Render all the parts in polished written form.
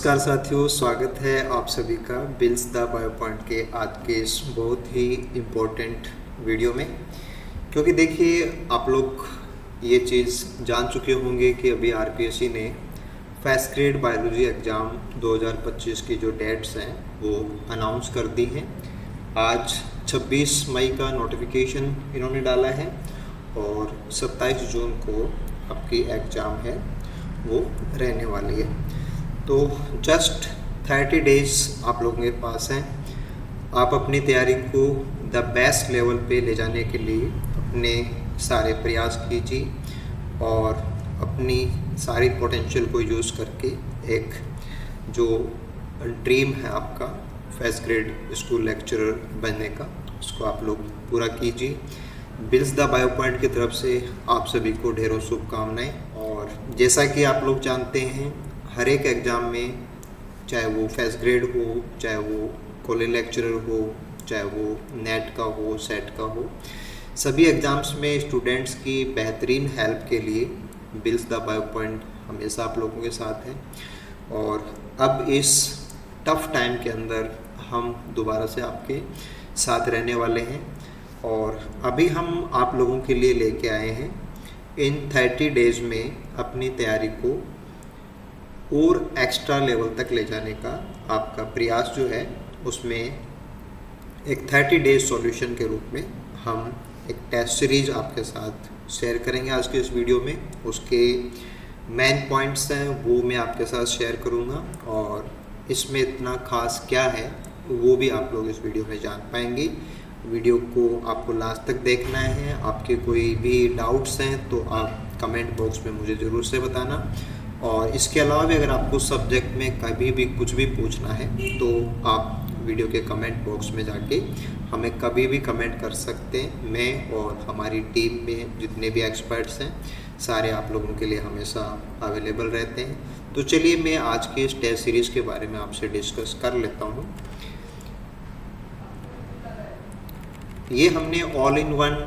नमस्कार साथियों, स्वागत है आप सभी का बिल्स द बायो पॉइंट के आज के इस बहुत ही इम्पोर्टेंट वीडियो में। क्योंकि देखिए, आप लोग ये चीज़ जान चुके होंगे कि अभी आरपीएससी ने फर्स्ट ग्रेड बायोलॉजी एग्ज़ाम 2025 की जो डेट्स हैं वो अनाउंस कर दी हैं। आज 26 मई का नोटिफिकेशन इन्होंने डाला है और 27 जून को आपकी एग्ज़ाम है वो रहने वाली है। तो जस्ट 30 डेज आप लोगों के पास हैं। आप अपनी तैयारी को द बेस्ट लेवल पे ले जाने के लिए अपने सारे प्रयास कीजिए और अपनी सारी पोटेंशियल को यूज़ करके एक जो ड्रीम है आपका फर्स्ट ग्रेड स्कूल लेक्चरर बनने का, उसको आप लोग पूरा कीजिए। बिल्स द बायो पॉइंट की तरफ से आप सभी को ढेरों शुभकामनाएं। और जैसा कि आप लोग जानते हैं, हर एक एग्ज़ाम में, चाहे वो फर्स्ट ग्रेड हो, चाहे वो कॉलेज लेक्चरर हो, चाहे वो नेट का हो, सेट का हो, सभी एग्ज़ाम्स में स्टूडेंट्स की बेहतरीन हेल्प के लिए बिल्स द बायो पॉइंट हमेशा आप लोगों के साथ है। और अब इस टफ टाइम के अंदर हम दोबारा से आपके साथ रहने वाले हैं और अभी हम आप लोगों के लिए लेके आए हैं इन 30 डेज़ में अपनी तैयारी को और एक्स्ट्रा लेवल तक ले जाने का आपका प्रयास जो है, उसमें एक 30 डेज सॉल्यूशन के रूप में हम एक टेस्ट सीरीज आपके साथ शेयर करेंगे आज के इस वीडियो में। उसके मेन पॉइंट्स हैं वो मैं आपके साथ शेयर करूंगा और इसमें इतना खास क्या है वो भी आप लोग इस वीडियो में जान पाएंगे। वीडियो को आपको लास्ट तक देखना है। आपके कोई भी डाउट्स हैं तो आप कमेंट बॉक्स में मुझे ज़रूर से बताना। और इसके अलावा भी अगर आपको सब्जेक्ट में कभी भी कुछ भी पूछना है तो आप वीडियो के कमेंट बॉक्स में जाके हमें कभी भी कमेंट कर सकते हैं। मैं और हमारी टीम में जितने भी एक्सपर्ट्स हैं सारे आप लोगों के लिए हमेशा अवेलेबल रहते हैं। तो चलिए मैं आज के इस टेस्ट सीरीज़ के बारे में आपसे डिस्कस कर लेता हूँ। ये हमने ऑल इन वन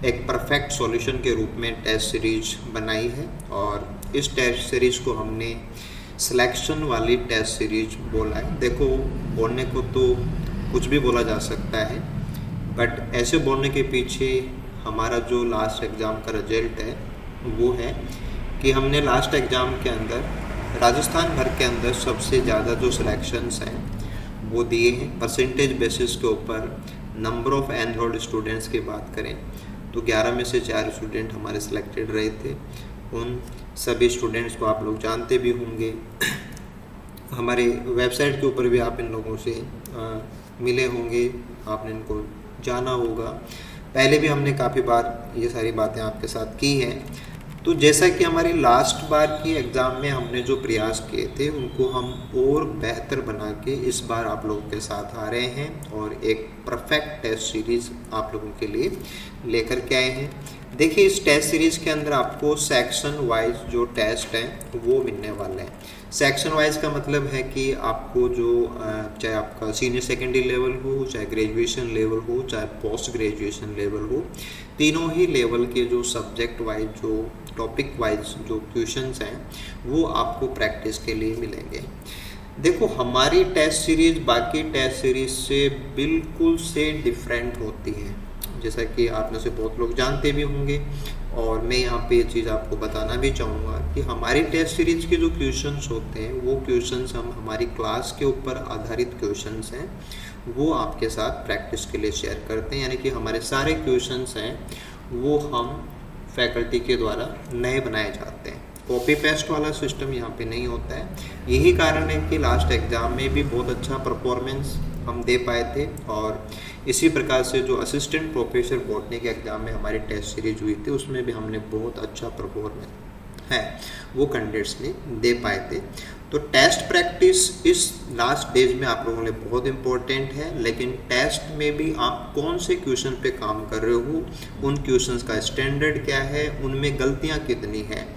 एक परफेक्ट सॉल्यूशन के रूप में टेस्ट सीरीज बनाई है और इस टेस्ट सीरीज को हमने सिलेक्शन वाली टेस्ट सीरीज बोला है। देखो, बोलने को तो कुछ भी बोला जा सकता है, बट ऐसे बोलने के पीछे हमारा जो लास्ट एग्ज़ाम का रिजल्ट है वो है कि हमने लास्ट एग्ज़ाम के अंदर राजस्थान भर के अंदर सबसे ज़्यादा जो सिलेक्शंस हैं वो दिए हैं। परसेंटेज बेसिस के ऊपर नंबर ऑफ़ एनरोल्ड स्टूडेंट्स की बात करें तो 11 में से 4 स्टूडेंट हमारे सिलेक्टेड रहे थे। उन सभी स्टूडेंट्स को आप लोग जानते भी होंगे। हमारे वेबसाइट के ऊपर भी आप इन लोगों से मिले होंगे, आपने इनको जाना होगा। पहले भी हमने काफ़ी बार ये सारी बातें आपके साथ की हैं। तो जैसा कि हमारी लास्ट बार की एग्ज़ाम में हमने जो प्रयास किए थे उनको हम और बेहतर बना के इस बार आप लोगों के साथ आ रहे हैं और एक परफेक्ट टेस्ट सीरीज़ आप लोगों के लिए लेकर के आए हैं। देखिए, इस टेस्ट सीरीज़ के अंदर आपको सेक्शन वाइज जो टेस्ट हैं वो मिलने वाले हैं। सेक्शन वाइज का मतलब है कि आपको जो चाहे आपका सीनियर सेकेंडरी लेवल हो, चाहे ग्रेजुएशन लेवल हो, चाहे पोस्ट ग्रेजुएशन लेवल हो, तीनों ही लेवल के जो सब्जेक्ट वाइज, जो टॉपिक वाइज जो क्वेश्चंस हैं वो आपको प्रैक्टिस के लिए मिलेंगे। देखो, हमारी टेस्ट सीरीज़ बाकी टेस्ट सीरीज़ से बिल्कुल से डिफरेंट होती है, जैसा कि आप में से बहुत लोग जानते भी होंगे। और मैं यहाँ पे ये चीज़ आपको बताना भी चाहूँगा कि हमारी टेस्ट सीरीज़ के जो क्वेश्चंस होते हैं वो क्वेश्चंस हम हमारी क्लास के ऊपर आधारित क्वेश्चंस हैं वो आपके साथ प्रैक्टिस के लिए शेयर करते हैं। यानी कि हमारे सारे क्वेश्चंस हैं वो हम फैकल्टी के द्वारा नए बनाए जाते हैं। कॉपी पेस्ट वाला सिस्टम यहाँ पे नहीं होता है। यही कारण है कि लास्ट एग्ज़ाम में भी बहुत अच्छा परफॉर्मेंस हम दे पाए थे और इसी प्रकार से जो असिस्टेंट प्रोफेसर बॉटनी के एग्ज़ाम में हमारी टेस्ट सीरीज हुई थी उसमें भी हमने बहुत अच्छा परफॉर्मेंस है वो कैंडिडेट्स ने दे पाए थे। तो टेस्ट प्रैक्टिस इस लास्ट डेज में आप लोगों के लिए बहुत इंपॉर्टेंट है, लेकिन टेस्ट में भी आप कौन से क्वेश्चन पे काम कर रहे हो, उन क्वेश्चंस का स्टैंडर्ड क्या है, उनमें गलतियाँ कितनी है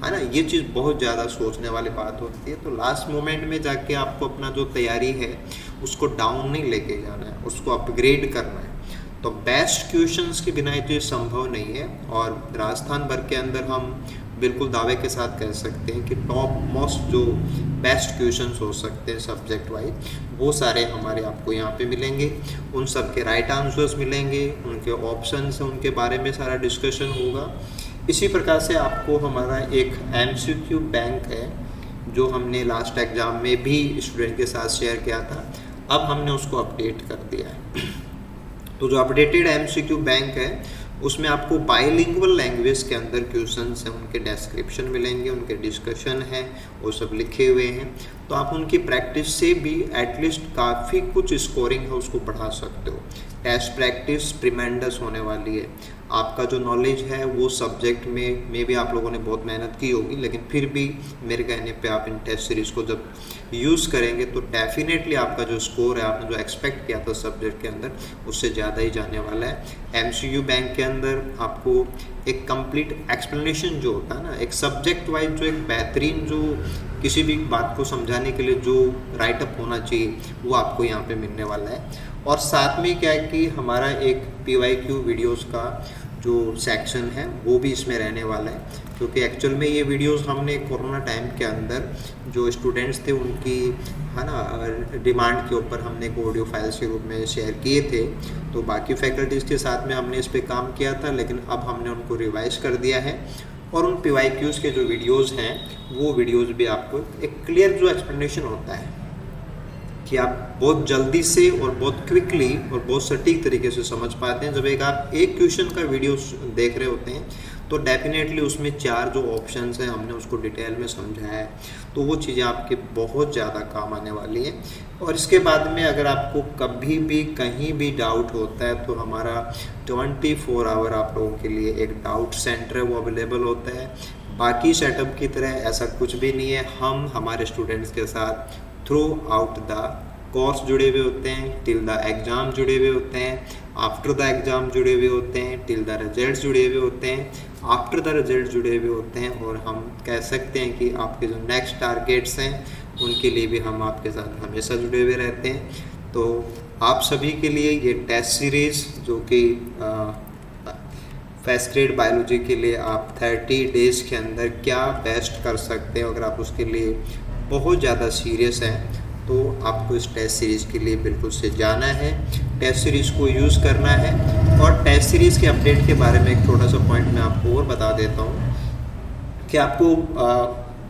ना, ये चीज़ बहुत ज़्यादा सोचने वाली बात होती है। तो लास्ट मोमेंट में जाके आपको अपना जो तैयारी है उसको डाउन नहीं लेके जाना है, उसको अपग्रेड करना है। तो बेस्ट क्वेश्चंस के बिना ये चीज़ संभव नहीं है और राजस्थान भर के अंदर हम बिल्कुल दावे के साथ कह सकते हैं कि टॉप मोस्ट जो बेस्ट क्वेश्चंस हो सकते हैं सब्जेक्ट वाइज, वो सारे हमारे आपको यहाँ पे मिलेंगे। उन सब के राइट आंसर्स मिलेंगे, उनके ऑप्शंस हैं, उनके बारे में सारा डिस्कशन होगा। इसी प्रकार से आपको हमारा एक MCQ बैंक है जो हमने लास्ट एग्ज़ाम में भी स्टूडेंट के साथ शेयर किया था, अब हमने उसको अपडेट कर दिया है। तो जो अपडेटेड MCQ बैंक है उसमें आपको बाइलिंगुअल लैंग्वेज के अंदर क्वेश्चंस हैं, उनके डिस्क्रिप्शन मिलेंगे, उनके डिस्कशन हैं, वो सब लिखे हुए हैं। तो आप उनकी प्रैक्टिस से भी एटलीस्ट काफ़ी कुछ स्कोरिंग है उसको बढ़ा सकते हो। टेस्ट प्रैक्टिस ट्रिमेंडस होने वाली है। आपका जो नॉलेज है वो सब्जेक्ट में भी आप लोगों ने बहुत मेहनत की होगी, लेकिन फिर भी मेरे कहने पे आप इन टेस्ट सीरीज़ को जब यूज़ करेंगे तो डेफिनेटली आपका जो स्कोर है, आपने जो एक्सपेक्ट किया था सब्जेक्ट के अंदर, उससे ज़्यादा ही जाने वाला है। MCQ बैंक के अंदर आपको एक कंप्लीट एक्सप्लेनेशन जो होता है ना, एक सब्जेक्ट वाइज जो एक बेहतरीन जो किसी भी बात को समझाने के लिए जो राइटअप होना चाहिए वो आपको यहाँ पे मिलने वाला है। और साथ में क्या है कि हमारा एक PYQ वीडियोस का जो सेक्शन है वो भी इसमें रहने वाला है, क्योंकि एक्चुअल में ये वीडियोस हमने कोरोना टाइम के अंदर जो स्टूडेंट्स थे उनकी है ना डिमांड के ऊपर हमने एक ऑडियो फाइल्स के रूप में शेयर किए थे। तो बाकी फैकल्टीज़ के साथ में हमने इस पर काम किया था, लेकिन अब हमने उनको रिवाइज कर दिया है और उन PYQs के जो वीडियोस हैं वो वीडियोस भी आपको एक क्लियर जो एक्सप्लेनेशन होता है कि आप बहुत जल्दी से और बहुत क्विकली और बहुत सटीक तरीके से समझ पाते हैं। जब आप एक क्वेश्चन का वीडियो देख रहे होते हैं तो डेफिनेटली उसमें 4 जो ऑप्शंस हैं हमने उसको डिटेल में समझाया है, तो वो चीज़ें आपके बहुत ज़्यादा काम आने वाली हैं। और इसके बाद में अगर आपको कभी भी कहीं भी डाउट होता है तो हमारा 24 आवर आप लोगों के लिए एक डाउट सेंटर है वो अवेलेबल होता है। बाकी सेटअप की तरह ऐसा कुछ भी नहीं है, हम हमारे स्टूडेंट्स के साथ थ्रू आउट द कोर्स जुड़े हुए होते हैं, टिल द एग्ज़ाम जुड़े हुए होते हैं, आफ्टर द एग्ज़ाम जुड़े हुए होते हैं, टिल द रिजल्ट जुड़े हुए होते हैं, आफ्टर द रिजल्ट जुड़े हुए होते हैं। और हम कह सकते हैं कि आपके जो नेक्स्ट टारगेट्स हैं उनके लिए भी हम आपके साथ हमेशा जुड़े हुए रहते हैं। तो आप सभी के लिए ये टेस्ट सीरीज़ जो कि फर्स्ट ग्रेड बायोलॉजी के लिए आप 30 डेज़ के अंदर क्या बेस्ट कर सकते हैं, अगर आप उसके लिए बहुत ज़्यादा सीरियस हैं तो आपको इस टेस्ट सीरीज़ के लिए बिल्कुल से जाना है, टेस्ट सीरीज़ को यूज़ करना है। और टेस्ट सीरीज़ के अपडेट के बारे में एक छोटा सा पॉइंट मैं आपको और बता देता हूँ कि आपको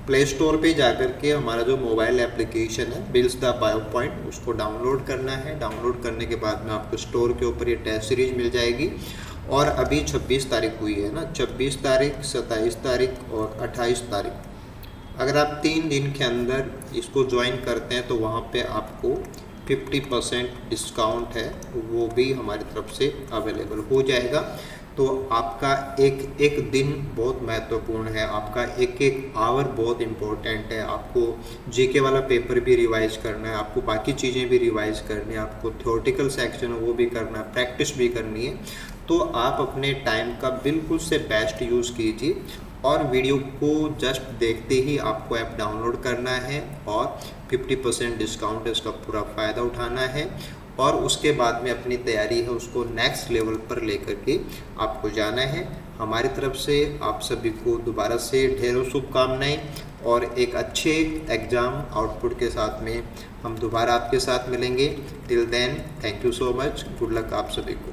प्ले स्टोर पे जाकर के हमारा जो मोबाइल एप्लीकेशन है बिल्स द बायो पॉइंट, उसको डाउनलोड करना है। डाउनलोड करने के बाद में आपको स्टोर के ऊपर ये टेस्ट सीरीज़ मिल जाएगी। और अभी 26 तारीख हुई है ना, 26 तारीख, 27 तारीख और 28 तारीख, अगर आप 3 दिन के अंदर इसको ज्वाइन करते हैं तो वहाँ पे आपको 50% डिस्काउंट है वो भी हमारी तरफ से अवेलेबल हो जाएगा। तो आपका एक एक दिन बहुत महत्वपूर्ण है, आपका एक एक आवर बहुत इम्पोर्टेंट है। आपको जीके वाला पेपर भी रिवाइज करना है, आपको बाकी चीज़ें भी रिवाइज करनी है, आपको थ्योरेटिकल सेक्शन है वो भी करना है, प्रैक्टिस भी करनी है। तो आप अपने टाइम का बिल्कुल से बेस्ट यूज़ कीजिए और वीडियो को जस्ट देखते ही आपको ऐप डाउनलोड करना है और 50% डिस्काउंट है इसका पूरा फ़ायदा उठाना है। और उसके बाद में अपनी तैयारी है उसको नेक्स्ट लेवल पर लेकर के आपको जाना है। हमारी तरफ से आप सभी को दोबारा से ढेरों शुभकामनाएं और एक अच्छे एग्ज़ाम आउटपुट के साथ में हम दोबारा आपके साथ मिलेंगे। Till then thank you so much, good luck आप सभी को।